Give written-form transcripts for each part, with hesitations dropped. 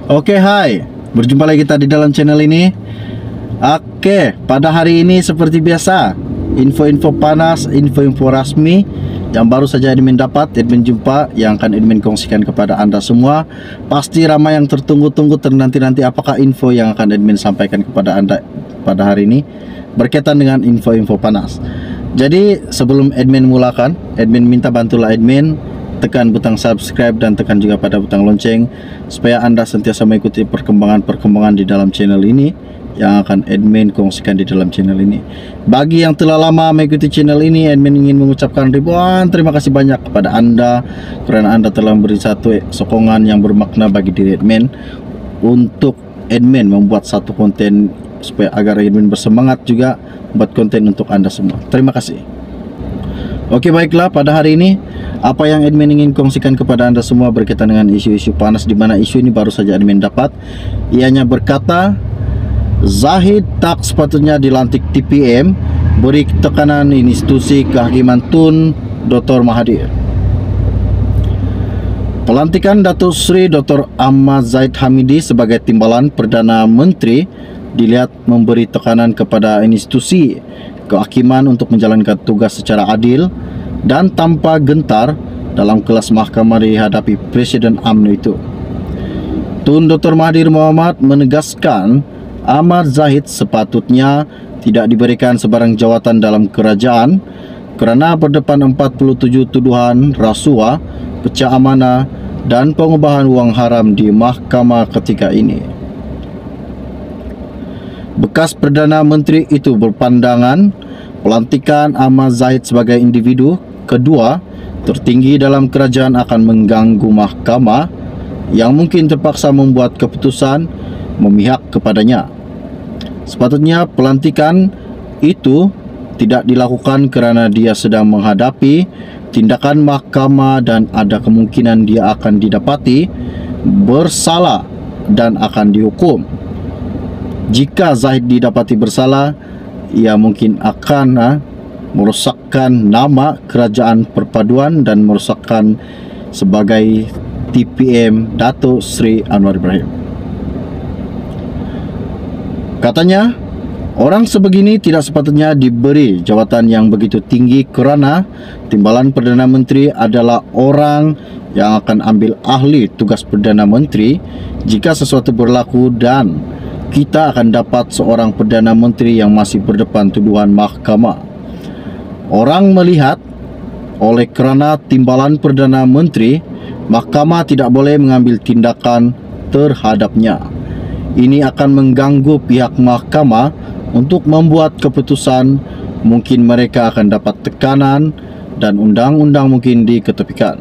Oke, hai. Berjumpa lagi kita di dalam channel ini. Oke, pada hari ini seperti biasa, info-info panas, info-info rasmi yang baru saja admin dapat, admin jumpa, yang akan admin kongsikan kepada Anda semua. Pasti ramai yang tertunggu-tunggu, ternanti-nanti apakah info yang akan admin sampaikan kepada Anda pada hari ini berkaitan dengan info-info panas. Jadi sebelum admin mulakan, admin minta bantulah admin tekan butang subscribe dan tekan juga pada butang lonceng supaya Anda sentiasa mengikuti perkembangan-perkembangan di dalam channel ini yang akan admin kongsikan di dalam channel ini. Bagi yang telah lama mengikuti channel ini, admin ingin mengucapkan ribuan terima kasih banyak kepada Anda karena Anda telah memberi satu sokongan yang bermakna bagi diri admin untuk admin membuat satu konten supaya agar admin bersemangat juga buat konten untuk Anda semua. Terima kasih. Oke, baiklah, pada hari ini apa yang admin ingin kongsikan kepada Anda semua berkaitan dengan isu-isu panas, di mana isu ini baru saja admin dapat. Ianya berkata, Zahid tak sepatutnya dilantik TPM, beri tekanan institusi kehakiman Tun Dr. Mahathir. Pelantikan Datuk Seri Dr. Ahmad Zahid Hamidi sebagai Timbalan Perdana Menteri dilihat memberi tekanan kepada institusi kehakiman untuk menjalankan tugas secara adil dan tanpa gentar dalam kelas mahkamah dihadapi Presiden UMNO itu. Tun Dr. Mahathir Mohamad menegaskan Ahmad Zahid sepatutnya tidak diberikan sebarang jawatan dalam kerajaan kerana berdepan 47 tuduhan rasuah, pecah amanah dan pengubahan wang haram di mahkamah ketika ini. Bekas Perdana Menteri itu berpandangan pelantikan Ahmad Zahid sebagai individu kedua tertinggi dalam kerajaan akan mengganggu mahkamah yang mungkin terpaksa membuat keputusan memihak kepadanya. Sepatutnya pelantikan itu tidak dilakukan kerana dia sedang menghadapi tindakan mahkamah dan ada kemungkinan dia akan didapati bersalah dan akan dihukum. Jika Zahid didapati bersalah, ia mungkin akan merosakkan nama kerajaan perpaduan dan merosakkan sebagai TPM Datuk Seri Anwar Ibrahim. Katanya, orang sebegini tidak sepatutnya diberi jawatan yang begitu tinggi kerana Timbalan Perdana Menteri adalah orang yang akan ambil ahli tugas Perdana Menteri jika sesuatu berlaku dan kita akan dapat seorang Perdana Menteri yang masih berdepan tuduhan mahkamah. Orang melihat oleh kerana Timbalan Perdana Menteri, mahkamah tidak boleh mengambil tindakan terhadapnya. Ini akan mengganggu pihak mahkamah untuk membuat keputusan. Mungkin mereka akan dapat tekanan dan undang-undang mungkin diketepikan.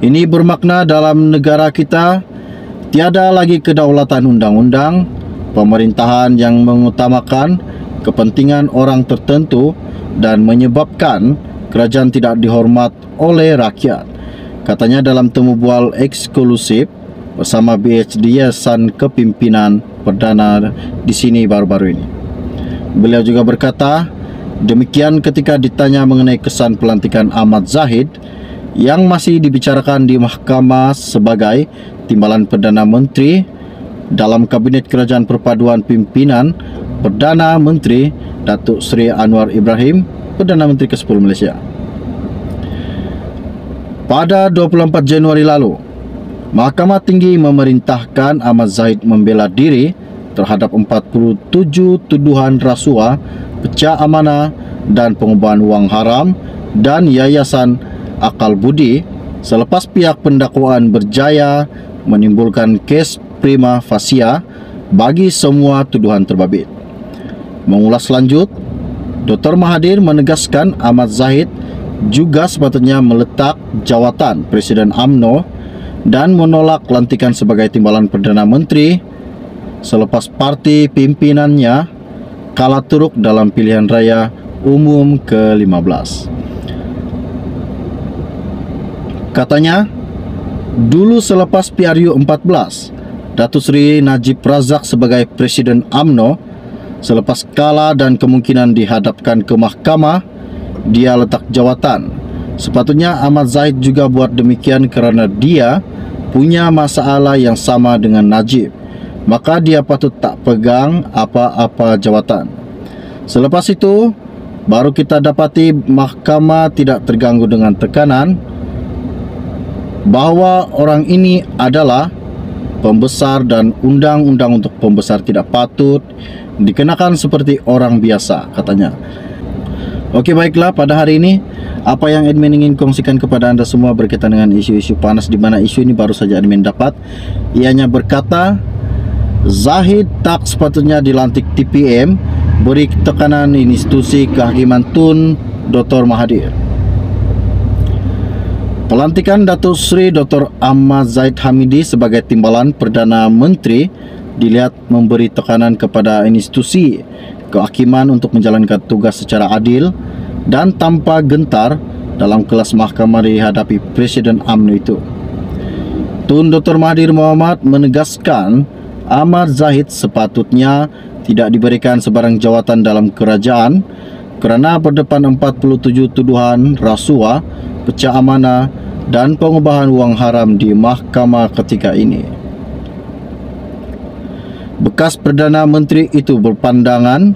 Ini bermakna dalam negara kita tiada lagi kedaulatan undang-undang, pemerintahan yang mengutamakan kepentingan orang tertentu dan menyebabkan kerajaan tidak dihormat oleh rakyat. Katanya dalam temu bual eksklusif bersama BHD Yayasan Kepimpinan Perdana di sini baru-baru ini. Beliau juga berkata demikian ketika ditanya mengenai kesan pelantikan Ahmad Zahid yang masih dibicarakan di mahkamah sebagai Timbalan Perdana Menteri dalam Kabinet Kerajaan Perpaduan Pimpinan Perdana Menteri Datuk Seri Anwar Ibrahim, Perdana Menteri ke-10 Malaysia. Pada 24 Januari lalu, Mahkamah Tinggi memerintahkan Ahmad Zahid membela diri terhadap 47 tuduhan rasuah, pecah amanah dan pengubahan wang haram dan yayasan akal budi selepas pihak pendakwaan berjaya menimbulkan kes prima facie bagi semua tuduhan terbabit. Mengulas lanjut, Dr. Mahathir menegaskan Ahmad Zahid juga sepatutnya meletak jawatan Presiden UMNO dan menolak lantikan sebagai Timbalan Perdana Menteri selepas parti pimpinannya kalah teruk dalam pilihan raya umum ke-15. Katanya, dulu selepas PRU 14, Datuk Seri Najib Razak sebagai Presiden UMNO selepas kalah dan kemungkinan dihadapkan ke mahkamah, dia letak jawatan. Sepatutnya Ahmad Zahid juga buat demikian kerana dia punya masalah yang sama dengan Najib, maka dia patut tak pegang apa-apa jawatan. Selepas itu, baru kita dapati mahkamah tidak terganggu dengan tekanan bahawa orang ini adalah pembesar dan undang-undang untuk pembesar tidak patut dikenakan seperti orang biasa, katanya. Okey, baiklah, pada hari ini apa yang admin ingin kongsikan kepada anda semua berkaitan dengan isu-isu panas, di mana isu ini baru saja admin dapat. Ianya berkata Zahid tak sepatutnya dilantik TPM, beri tekanan institusi kehakiman Tun Dr. Mahathir. Pelantikan Datuk Seri Dr. Ahmad Zahid Hamidi sebagai Timbalan Perdana Menteri dilihat memberi tekanan kepada institusi kehakiman untuk menjalankan tugas secara adil dan tanpa gentar dalam kelas mahkamah dihadapi Presiden UMNO itu. Tun Dr. Mahathir Mohamad menegaskan Ahmad Zahid sepatutnya tidak diberikan sebarang jawatan dalam kerajaan kerana berdepan 47 tuduhan rasuah, pecah amanah dan pengubahan wang haram di mahkamah ketika ini. Bekas Perdana Menteri itu berpandangan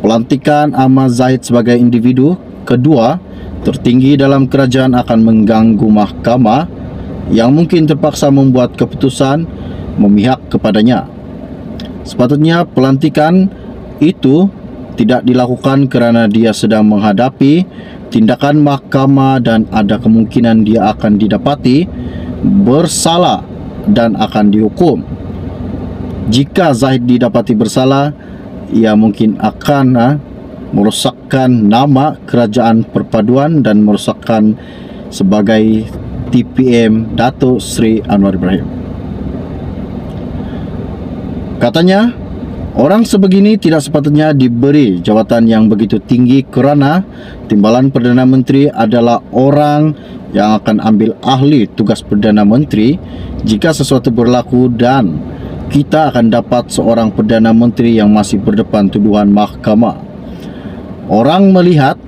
pelantikan Ahmad Zahid sebagai individu kedua tertinggi dalam kerajaan akan mengganggu mahkamah yang mungkin terpaksa membuat keputusan memihak kepadanya. Sepatutnya pelantikan itu tidak dilakukan kerana dia sedang menghadapi tindakan mahkamah dan ada kemungkinan dia akan didapati bersalah dan akan dihukum. Jika Zahid didapati bersalah, ia mungkin akan merosakkan nama kerajaan perpaduan dan merosakkan sebagai TPM Datuk Seri Anwar Ibrahim. Katanya, orang sebegini tidak sepatutnya diberi jawatan yang begitu tinggi kerana Timbalan Perdana Menteri adalah orang yang akan ambil ahli tugas Perdana Menteri jika sesuatu berlaku dan kita akan dapat seorang Perdana Menteri yang masih berdepan tuduhan mahkamah. Orang melihat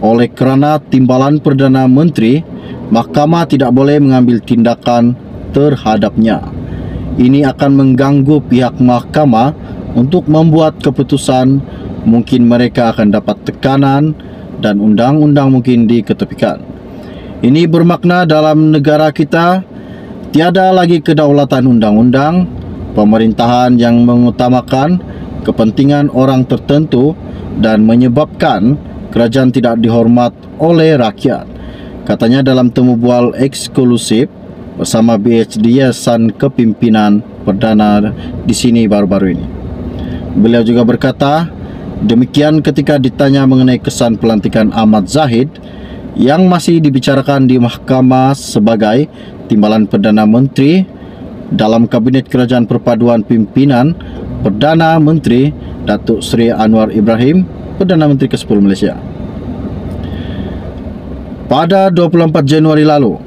oleh kerana Timbalan Perdana Menteri, mahkamah tidak boleh mengambil tindakan terhadapnya. Ini akan mengganggu pihak mahkamah untuk membuat keputusan. Mungkin mereka akan dapat tekanan dan undang-undang mungkin diketepikan. Ini bermakna dalam negara kita tiada lagi kedaulatan undang-undang, pemerintahan yang mengutamakan kepentingan orang tertentu dan menyebabkan kerajaan tidak dihormat oleh rakyat, katanya dalam temu bual eksklusif bersama BHD Yayasan Kepimpinan Perdana di sini baru-baru ini. Beliau juga berkata demikian ketika ditanya mengenai kesan pelantikan Ahmad Zahid yang masih dibicarakan di mahkamah sebagai Timbalan Perdana Menteri dalam Kabinet Kerajaan Perpaduan Pimpinan Perdana Menteri Datuk Seri Anwar Ibrahim, Perdana Menteri ke-10 Malaysia. Pada 24 Januari lalu,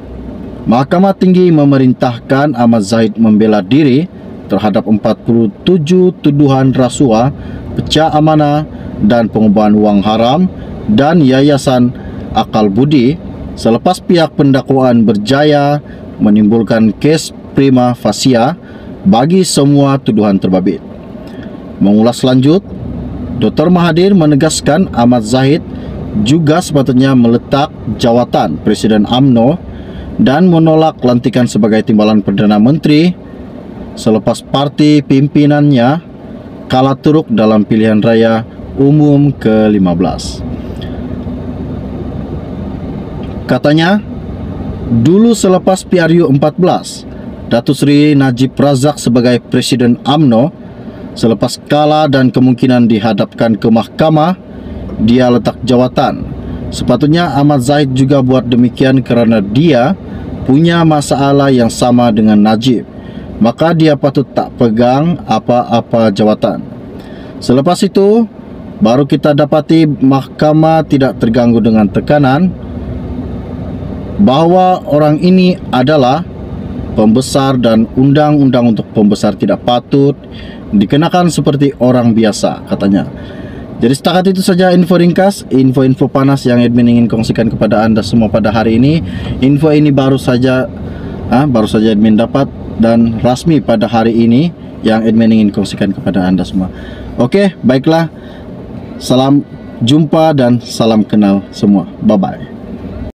Mahkamah Tinggi memerintahkan Ahmad Zahid membela diri terhadap 47 tuduhan rasuah, pecah amanah dan pengubahan wang haram dan yayasan akal budi selepas pihak pendakwaan berjaya menimbulkan kes prima facie bagi semua tuduhan terbabit. Mengulas lanjut, Dr. Mahathir menegaskan Ahmad Zahid juga sepatutnya meletak jawatan Presiden UMNO dan menolak lantikan sebagai Timbalan Perdana Menteri selepas parti pimpinannya kalah teruk dalam pilihan raya umum ke-15. Katanya, dulu selepas PRU 14, Datuk Seri Najib Razak sebagai Presiden UMNO selepas kalah dan kemungkinan dihadapkan ke mahkamah, dia letak jawatan. Sepatutnya Ahmad Zahid juga buat demikian kerana dia punya masalah yang sama dengan Najib, maka dia patut tak pegang apa-apa jawatan. Selepas itu, baru kita dapati mahkamah tidak terganggu dengan tekanan bahawa orang ini adalah pembesar dan undang-undang untuk pembesar tidak patut dikenakan seperti orang biasa, katanya. Jadi setakat itu saja info ringkas, info-info panas yang admin ingin kongsikan kepada anda semua pada hari ini. Info ini baru saja baru saja admin dapat dan rasmi pada hari ini yang admin ingin kongsikan kepada anda semua. Oke, baiklah. Salam jumpa dan salam kenal semua. Bye-bye.